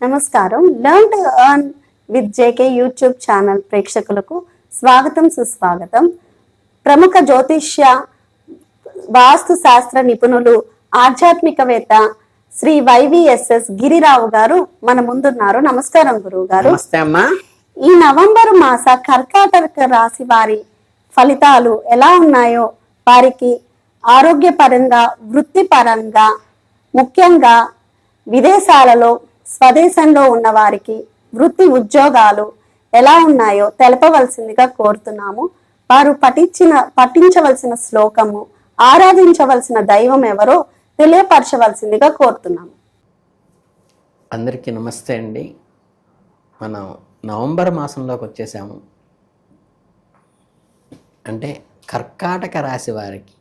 నమస్కారం. Learn to earn with JK YouTube channel ప్రేక్షకులకు స్వాగతం, సుస్వాగతం. ప్రముఖ జ్యోతిష్య వాస్తు శాస్త్ర నిపుణులు, ఆధ్యాత్మికవేత్త శ్రీ వైవిఎస్ఎస్ గిరిరావు గారు మన ముందున్నారు. నమస్కారం గురువు గారు. నమస్తే అమ్మా. ఈ నవంబర్ మాస కర్కాటక రాశి వారి ఫలితాలు ఎలా ఉన్నాయో, వారికి ఆరోగ్యపరంగా, వృత్తిపరంగా, ముఖ్యంగా విదేశాలలో, స్వదేశంలో ఉన్న వారికి వృత్తి ఉద్యోగాలు ఎలా ఉన్నాయో తెలపవలసిందిగా కోరుతున్నాము. వారు పఠించవలసిన శ్లోకము, ఆరాధించవలసిన దైవం ఎవరో తెలియపరచవలసిందిగా కోరుతున్నాము. అందరికీ నమస్తే అండి. మనం నవంబర్ మాసంలోకి వచ్చేసాము. అంటే కర్కాటక రాశి వారికి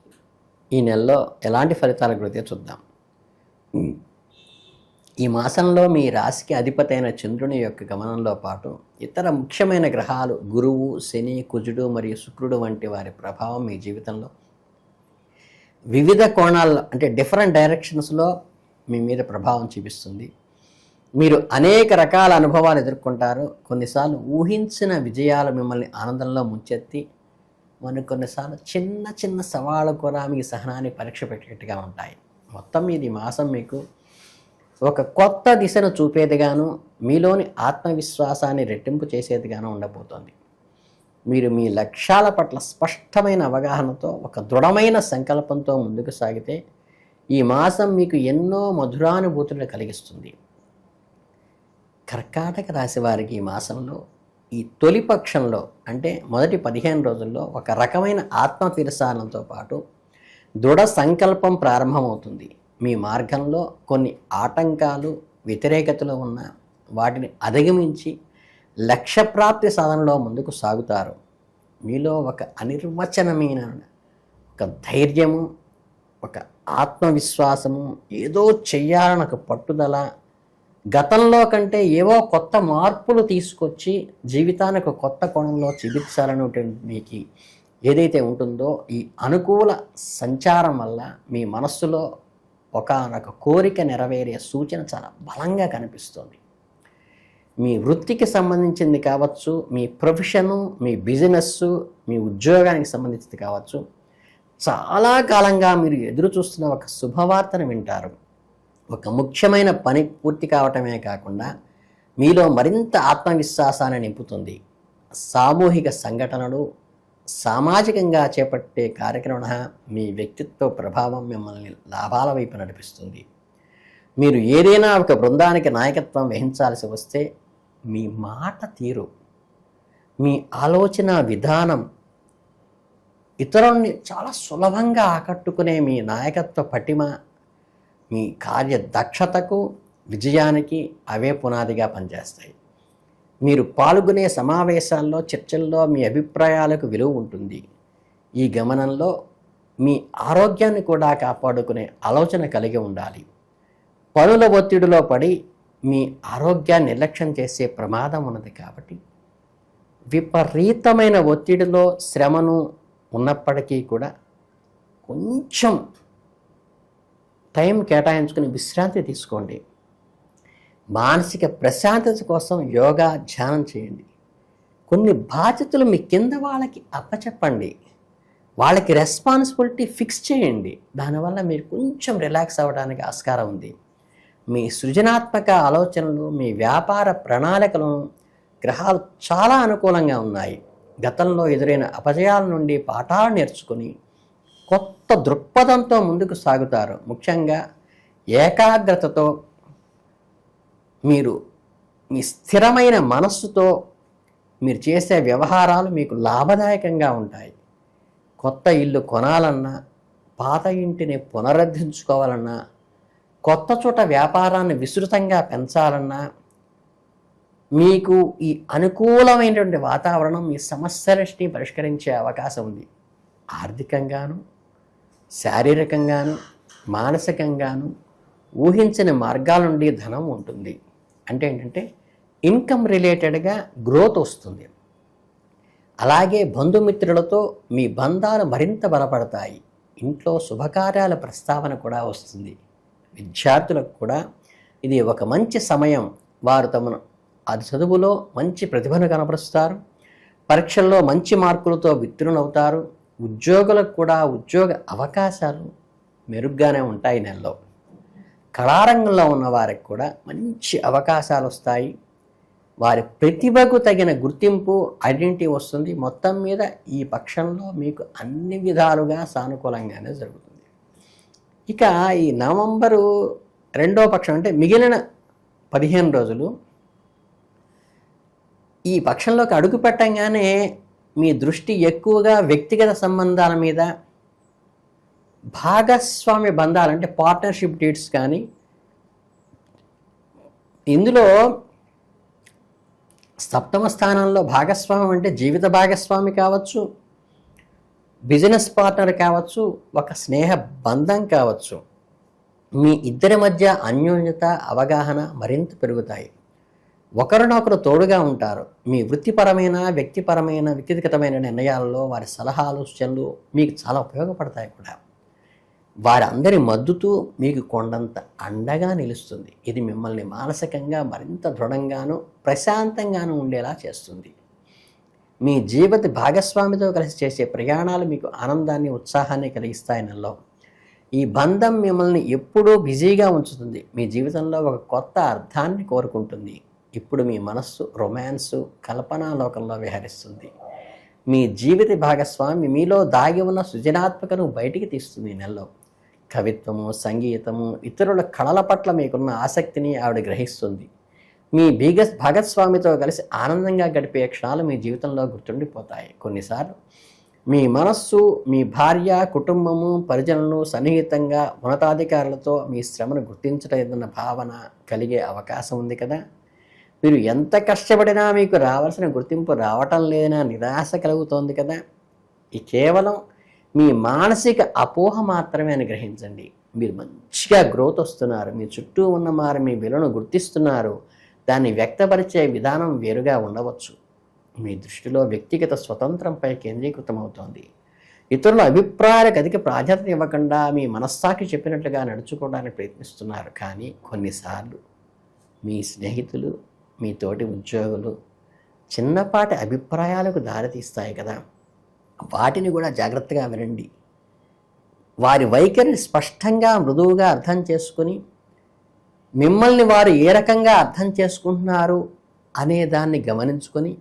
ఈ నెలలో ఎలాంటి ఫలితాల గురించి చూద్దాం. ఈ మాసంలో మీ రాశికి అధిపతి అయిన చంద్రుని యొక్క గమనంలో పాటు ఇతర ముఖ్యమైన గ్రహాలు గురువు, శని, కుజుడు మరియు శుక్రుడు వంటి వారి ప్రభావం మీ జీవితంలో వివిధ కోణాల్లో, అంటే డిఫరెంట్ డైరెక్షన్స్లో మీ మీద ప్రభావం చూపిస్తుంది. మీరు అనేక రకాల అనుభవాలు ఎదుర్కొంటారు. కొన్నిసార్లు ఊహించిన విజయాలు మిమ్మల్ని ఆనందంలో ముంచెత్తి, కొన్నిసార్లు చిన్న చిన్న సవాళ్ళు కూడా మీ సహనాన్ని పరీక్ష పెట్టేట్టుగా ఉంటాయి. మొత్తం మీద ఈ మాసం మీకు ఒక కొత్త దిశను చూపేదిగాను, మీలోని ఆత్మవిశ్వాసాన్ని రెట్టింపు చేసేదిగాను ఉండబోతోంది. మీరు మీ లక్ష్యాల పట్ల స్పష్టమైన అవగాహనతో, ఒక దృఢమైన సంకల్పంతో ముందుకు సాగితే ఈ మాసం మీకు ఎన్నో మధురానుభూతులను కలిగిస్తుంది. కర్కాటక రాశి వారికి ఈ మాసంలో ఈ తొలి పక్షంలో, అంటే మొదటి 15 రోజుల్లో ఒక రకమైన ఆత్మపిరసాలతో పాటు దృఢ సంకల్పం ప్రారంభమవుతుంది. మీ మార్గంలో కొన్ని ఆటంకాలు, వ్యతిరేకతలు ఉన్న వాటిని అధిగమించి లక్ష్యప్రాప్తి సాధనలో ముందుకు సాగుతారు. మీలో ఒక అనిర్వచనమైన ఒక ధైర్యము, ఒక ఆత్మవిశ్వాసము, ఏదో చెయ్యాలని ఒక పట్టుదల, గతంలో కంటే ఏవో కొత్త మార్పులు తీసుకొచ్చి జీవితానికి ఒక కొత్త కోణంలో చూపించాలనేటువంటి మీకు ఏదైతే ఉంటుందో, ఈ అనుకూల సంచారం వల్ల మీ మనస్సులో ఒకానొక కోరిక నెరవేరే సూచన చాలా బలంగా కనిపిస్తుంది. మీ వృత్తికి సంబంధించింది కావచ్చు, మీ ప్రొఫెషను, మీ బిజినెస్సు, మీ ఉద్యోగానికి సంబంధించింది కావచ్చు, చాలా కాలంగా మీరు ఎదురు చూస్తున్న ఒక శుభవార్తను వింటారు. ఒక ముఖ్యమైన పని పూర్తి కావటమే కాకుండా మీలో మరింత ఆత్మవిశ్వాసాన్ని నింపుతుంది. సామూహిక సంఘటనలు, సామాజికంగా చేపట్టే కార్యక్రమం మీ వ్యక్తిత్వ ప్రభావం మిమ్మల్ని లాభాల వైపు నడిపిస్తుంది. మీరు ఏదైనా ఒక బృందానికి నాయకత్వం వహించాల్సి వస్తే మీ మాట తీరు, మీ ఆలోచన విధానం ఇతరుల్ని చాలా సులభంగా ఆకట్టుకునే మీ నాయకత్వ పటిమ, మీ కార్య దక్షతకు, విజయానికి అవే పునాదిగా పనిచేస్తాయి. మీరు పాల్గొనే సమావేశాల్లో, చర్చల్లో మీ అభిప్రాయాలకు విలువ ఉంటుంది. ఈ గమనంలో మీ ఆరోగ్యాన్ని కూడా కాపాడుకునే ఆలోచన కలిగి ఉండాలి. పనుల ఒత్తిడిలో పడి మీ ఆరోగ్యాన్ని నిర్లక్ష్యం చేసే ప్రమాదం ఉన్నది. కాబట్టి విపరీతమైన ఒత్తిడిలో, శ్రమను ఉన్నప్పటికీ కూడా కొంచెం టైం కేటాయించుకుని విశ్రాంతి తీసుకోండి. మానసిక ప్రశాంతత కోసం యోగా, ధ్యానం చేయండి. కొన్ని బాధ్యతలు మీ కింద వాళ్ళకి అప్పచెప్పండి. వాళ్ళకి రెస్పాన్సిబిలిటీ ఫిక్స్ చేయండి. దానివల్ల మీరు కొంచెం రిలాక్స్ అవ్వడానికి ఆస్కారం ఉంది. మీ సృజనాత్మక ఆలోచనలు, మీ వ్యాపార ప్రణాళికలను గ్రహాలు చాలా అనుకూలంగా ఉన్నాయి. గతంలో ఎదురైన అపజయాల నుండి పాఠాలు నేర్చుకుని కొత్త దృక్పథంతో ముందుకు సాగుతారు. ముఖ్యంగా ఏకాగ్రతతో మీరు మీ స్థిరమైన మనస్సుతో మీరు చేసే వ్యవహారాలు మీకు లాభదాయకంగా ఉంటాయి. కొత్త ఇల్లు కొనాలన్నా, పాత ఇంటిని పునరుద్ధరించుకోవాలన్నా, కొత్త చోట వ్యాపారాన్ని విస్తృతంగా పెంచాలన్నా మీకు ఈ అనుకూలమైనటువంటి వాతావరణం మీ సమస్యలన్నీ పరిష్కరించే అవకాశం ఉంది. ఆర్థికంగాను, శారీరకంగాను, మానసికంగాను ఊహించిన మార్గాల నుండి ధనం ఉంటుంది. అంటే ఏంటంటే ఇన్కమ్ రిలేటెడ్గా గ్రోత్ వస్తుంది. అలాగే బంధుమిత్రులతో మీ బంధాలు మరింత బలపడతాయి. ఇంట్లో శుభకార్యాల ప్రస్తావన కూడా వస్తుంది. విద్యార్థులకు కూడా ఇది ఒక మంచి సమయం. వారు తమను అది చదువులో మంచి ప్రతిభను కనబరుస్తారు, పరీక్షల్లో మంచి మార్కులతో ఉత్తీర్ణులవుతారు. ఉద్యోగులకు కూడా ఉద్యోగ అవకాశాలు మెరుగ్గానే ఉంటాయి నెలలో. కళారంగంలో ఉన్న వారికి కూడా మంచి అవకాశాలు వస్తాయి. వారి ప్రతిభకు తగిన గుర్తింపు, ఐడెంటిటీ వస్తుంది. మొత్తం మీద ఈ పక్షంలో మీకు అన్ని విధాలుగా సానుకూలంగానే జరుగుతుంది. ఇక ఈ నవంబరు 2వ పక్షం అంటే మిగిలిన 15 రోజులు ఈ పక్షంలోకి అడుగు పెట్టంగానే మీ దృష్టి ఎక్కువగా వ్యక్తిగత సంబంధాల మీద, భాగస్వామ్య బంధాలు అంటే పార్ట్నర్షిప్ డేట్స్ కానీ, ఇందులో సప్తమ స్థానంలో భాగస్వామ్యం అంటే జీవిత భాగస్వామి కావచ్చు, బిజినెస్ పార్ట్నర్ కావచ్చు, ఒక స్నేహ బంధం కావచ్చు. మీ ఇద్దరి మధ్య అన్యోన్యత, అవగాహన మరింత పెరుగుతాయి. ఒకరినొకరు తోడుగా ఉంటారు. మీ వృత్తిపరమైన, వ్యక్తిగతమైన నిర్ణయాలలో వారి సలహాలు, సూచనలు మీకు చాలా ఉపయోగపడతాయి కూడా. వారందరి మద్దతు మీకు కొండంత అండగా నిలుస్తుంది. ఇది మిమ్మల్ని మానసికంగా మరింత దృఢంగాను, ప్రశాంతంగాను ఉండేలా చేస్తుంది. మీ జీవిత భాగస్వామితో కలిసి చేసే ప్రయాణాలు మీకు ఆనందాన్ని, ఉత్సాహాన్ని కలిగిస్తాయి నెలలో. ఈ బంధం మిమ్మల్ని ఎప్పుడూ బిజీగా ఉంచుతుంది. మీ జీవితంలో ఒక కొత్త అర్థాన్ని కోరుకుంటుంది. ఇప్పుడు మీ మనస్సు రొమాన్సు, కల్పనా లోకంలో విహరిస్తుంది. మీ జీవిత భాగస్వామి మీలో దాగి ఉన్న సృజనాత్మకను బయటికి తీస్తుంది ఈ నెలలో. కవిత్వము, సంగీతము, ఇతరుల కళల పట్ల మీకున్న ఆసక్తిని ఆవిడ గ్రహిస్తుంది. మీ భాగస్వామితో కలిసి ఆనందంగా గడిపే క్షణాలు మీ జీవితంలో గుర్తుండిపోతాయి. కొన్నిసార్లు మీ మనస్సు, మీ భార్య, కుటుంబము, పరిజనులు సన్నిహితంగా ఉన్నతాధికారులతో మీ శ్రమను గుర్తించలేదన్న భావన కలిగే అవకాశం ఉంది కదా. మీరు ఎంత కష్టపడినా మీకు రావాల్సిన గుర్తింపు రావటం లేదన్న నిరాశ కలుగుతోంది కదా. ఇది కేవలం మీ మానసిక అపోహ మాత్రమే అని గ్రహించండి. మీరు మంచిగా గ్రోత్ వస్తున్నారు. మీ చుట్టూ ఉన్న వారు మీ విలువను గుర్తిస్తున్నారు. దాన్ని వ్యక్తపరిచే విధానం వేరుగా ఉండవచ్చు. మీ దృష్టిలో వ్యక్తిగత స్వతంత్రంపై కేంద్రీకృతం అవుతోంది. ఇతరుల అభిప్రాయాలకు అధిక ప్రాధాన్యత ఇవ్వకుండా మీ మనస్సాక్షి చెప్పినట్లుగా నడుచుకోవడానికి ప్రయత్నిస్తున్నారు. కానీ కొన్నిసార్లు మీ స్నేహితులు, మీ తోటి ఉద్యోగులు చిన్నపాటి అభిప్రాయాలకు దారితీస్తాయి కదా. వాటిని కూడా జాగ్రత్తగా వినండి. వారి వైఖరిని స్పష్టంగా, మృదువుగా అర్థం చేసుకొని మిమ్మల్ని వారు ఏ రకంగా అర్థం చేసుకుంటున్నారు అనే దాన్ని గమనించుకొని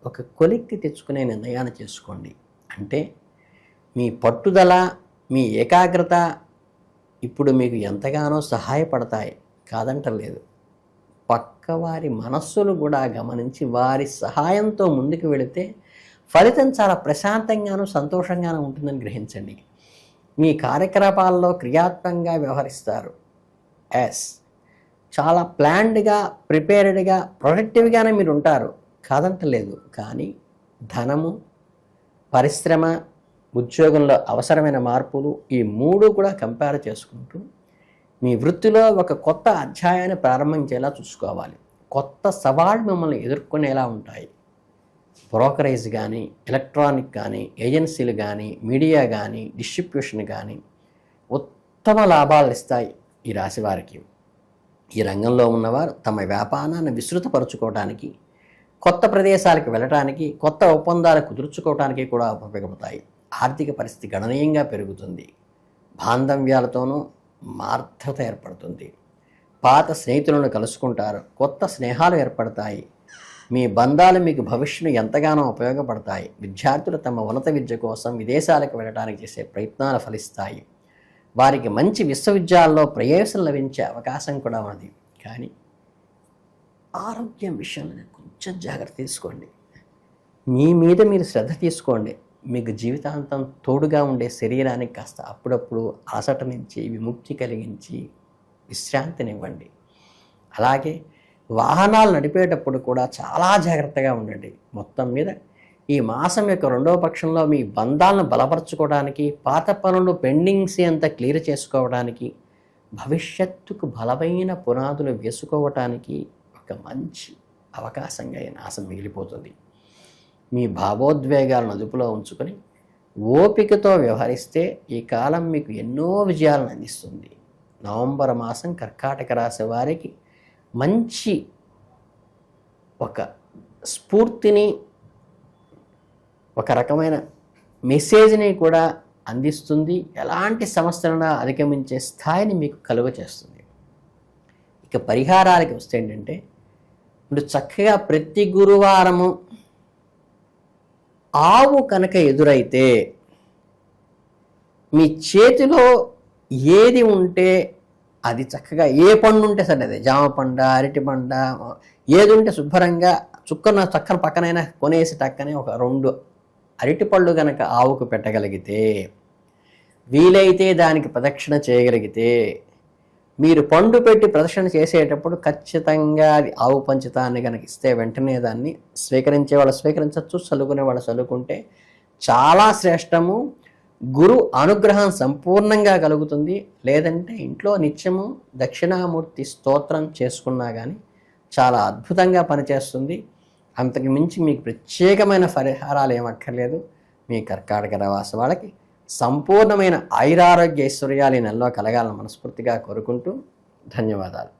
ఒక కొలిక్కి తెచ్చుకునే నిర్ణయాన్ని చేసుకోండి. అంటే మీ పట్టుదల, మీ ఏకాగ్రత ఇప్పుడు మీకు ఎంతగానో సహాయపడతాయి, కాదంటలేదు. పక్కవారి మనస్సులు కూడా గమనించి వారి సహాయంతో ముందుకు వెళితే ఫలితం చాలా ప్రశాంతంగాను, సంతోషంగాను ఉంటుందని గ్రహించండి. మీ కార్యకలాపాల్లో క్రియాత్మకంగా వ్యవహరిస్తారు. చాలా ప్లాన్డ్గా, ప్రిపేర్డ్గా, ప్రొడక్టివ్గానే మీరు ఉంటారు, కాదంటలేదు. కానీ ధనము, పరిశ్రమ, ఉద్యోగంలో అవసరమైన మార్పులు, ఈ 3 కూడా కంపేర్ చేసుకుంటూ మీ వృత్తిలో ఒక కొత్త అధ్యాయాన్ని ప్రారంభించేలా చూసుకోవాలి. కొత్త సవాళ్ళు మిమ్మల్ని ఎదుర్కొనేలా ఉంటాయి. బ్రోకరేజ్ కానీ, ఎలక్ట్రానిక్ కానీ, ఏజెన్సీలు కానీ, మీడియా కానీ, డిస్ట్రిబ్యూషన్ కానీ ఉత్తమ లాభాలు ఇస్తాయి ఈ రాశి వారికి. ఈ రంగంలో ఉన్నవారు తమ వ్యాపారాన్ని విస్తృతపరచుకోవడానికి, కొత్త ప్రదేశాలకు వెళ్ళటానికి, కొత్త ఒప్పందాలు కుదుర్చుకోవడానికి కూడా ఉపయోగపడతాయి. ఆర్థిక పరిస్థితి గణనీయంగా పెరుగుతుంది. బాంధవ్యాలతోనూ మార్ధత ఏర్పడుతుంది. పాత స్నేహితులను కలుసుకుంటారు. కొత్త స్నేహాలు ఏర్పడతాయి. మీ బంధాలు మీకు భవిష్యత్తు ఎంతగానో ఉపయోగపడతాయి. విద్యార్థులు తమ ఉన్నత విద్య కోసం విదేశాలకు వెళ్ళడానికి చేసే ప్రయత్నాలు ఫలిస్తాయి. వారికి మంచి విశ్వవిద్యాలయాల్లో ప్రవేశం లభించే అవకాశం కూడా ఉన్నది. కానీ ఆరోగ్యం విషయంలో కొంచెం జాగ్రత్త తీసుకోండి. మీ మీద మీరు శ్రద్ధ తీసుకోండి. మీకు జీవితాంతం తోడుగా ఉండే శరీరానికి కాస్త అప్పుడప్పుడు అలసట నుంచి విముక్తి కలిగించి విశ్రాంతినివ్వండి. అలాగే వాహనాలు నడిపేటప్పుడు కూడా చాలా జాగ్రత్తగా ఉండండి. మొత్తం మీద ఈ మాసం యొక్క 2వ పక్షంలో మీ బంధాలను బలపరచుకోవడానికి, పాత పనులు పెండింగ్స్ అంతా క్లియర్ చేసుకోవడానికి, భవిష్యత్తుకు బలమైన పునాదులు వేసుకోవటానికి ఒక మంచి అవకాశంగా ఈ మాసం మిగిలిపోతుంది. మీ భావోద్వేగాలను అదుపులో ఉంచుకొని ఓపికతో వ్యవహరిస్తే ఈ కాలం మీకు ఎన్నో విజయాలను అందిస్తుంది. నవంబర్ మాసం కర్కాటక రాశి వారికి మంచి ఒక స్ఫూర్తిని, ఒక రకమైన మెసేజ్ని కూడా అందిస్తుంది. ఎలాంటి సమస్యలను అధిగమించే స్థాయిని మీకు కలుగ చేస్తుంది. ఇక పరిహారాలకి వస్తే ఏంటంటే, ఇప్పుడు చక్కగా ప్రతి గురువారము ఆవు కనుక ఎదురైతే మీ చేతిలో ఏది ఉంటే అది చక్కగా, ఏ పండు ఉంటే సరే, అదే జామ పండ, అరటి పండ, ఏది ఉంటే శుభ్రంగా చక్కన పక్కనైనా కొనేసి టక్కనే ఒక 2 అరటిపళ్ళు కనుక ఆవుకు పెట్టగలిగితే, వీలైతే దానికి ప్రదక్షిణ చేయగలిగితే, మీరు పండు పెట్టి ప్రదక్షిణ చేసేటప్పుడు ఖచ్చితంగా అది ఆవు పంచితాన్ని కనుక ఇస్తే వెంటనే దాన్ని స్వీకరించే వాళ్ళు స్వీకరించవచ్చు, చల్లుకునే వాళ్ళు చల్లుకుంటే చాలా శ్రేష్టము. గురు అనుగ్రహం సంపూర్ణంగా కలుగుతుంది. లేదంటే ఇంట్లో నిత్యము దక్షిణామూర్తి స్తోత్రం చేసుకున్నా కానీ చాలా అద్భుతంగా పనిచేస్తుంది. అంతకు మించి మీకు ప్రత్యేకమైన పరిహారాలు ఏమక్కర్లేదు. మీ కర్కాటక రాశి వాళ్ళకి సంపూర్ణమైన ఐరారోగ్య ఐశ్వర్యాలు ఈ నెలలో కలగాలని మనస్ఫూర్తిగా కోరుకుంటూ ధన్యవాదాలు.